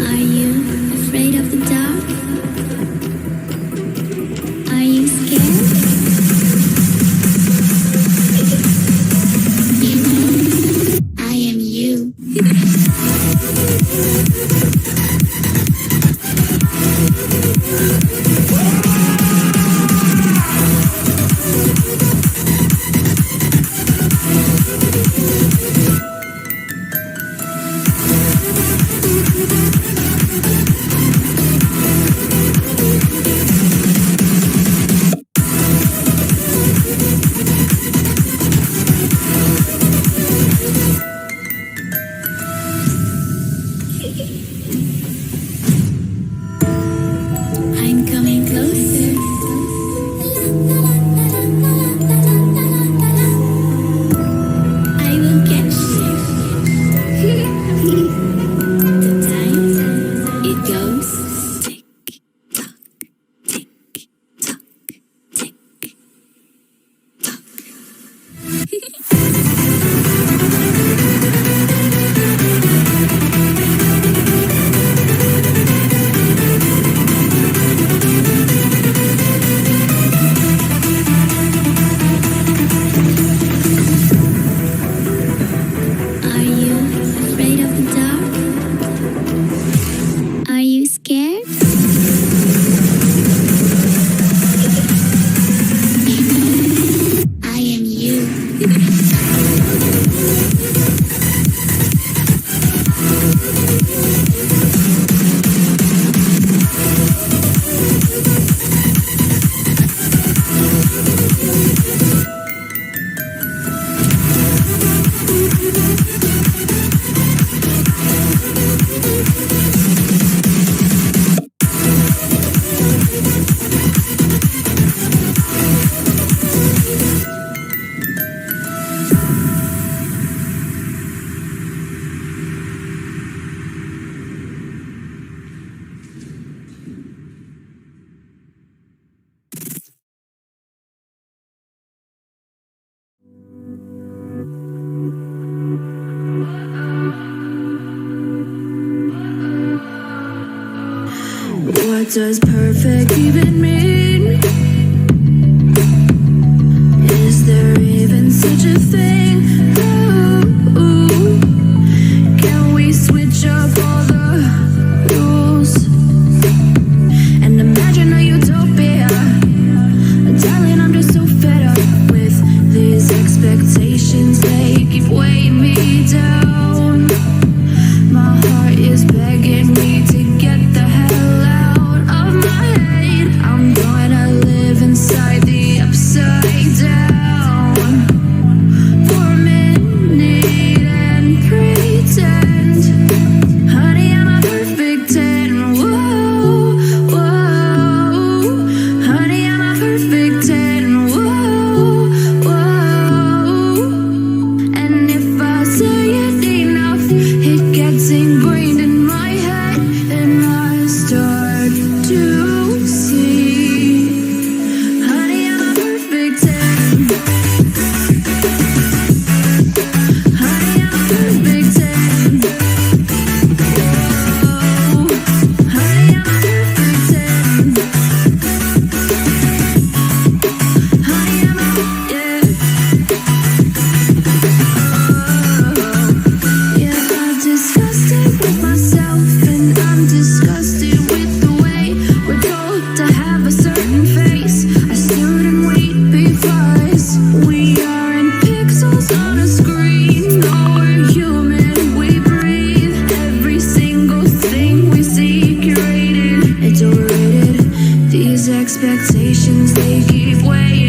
Are you afraid of the dark? Are you scared? You know, I am you. I'm coming closer. I will catch you. The time it goes tick tock, tick tock, tick tock. Are you afraid of the dark? Are you scared? I am you. What does perfect even mean? Is there even such a thing? Ooh, can we switch up all the rules and imagine a utopia? Darling, I'm just so fed up with these expectations. They keep weighing me down. My heart is begging me to get the hell out of my head. I'm gonna live inside the upside down for a minute and pretend, honey, I'm a perfect 10. Whoa, whoa, honey, I'm a perfect 10. Whoa, whoa, and if I say it enough, it gets ingrained in my head, and I start to see, honey, I'm a perfect 10. Honey, I'm a perfect 10. Whoa, honey, I'm a perfect 10. Honey, I'm a, yeah. Yeah, I've discussed it with myself, and I'm disgusted with the way we're told to have a certain face. I stood and wait because we aren't pixels on a screen. No, we're human, we breathe. Every single thing we see curated. It's overrated. These expectations, they keep weighing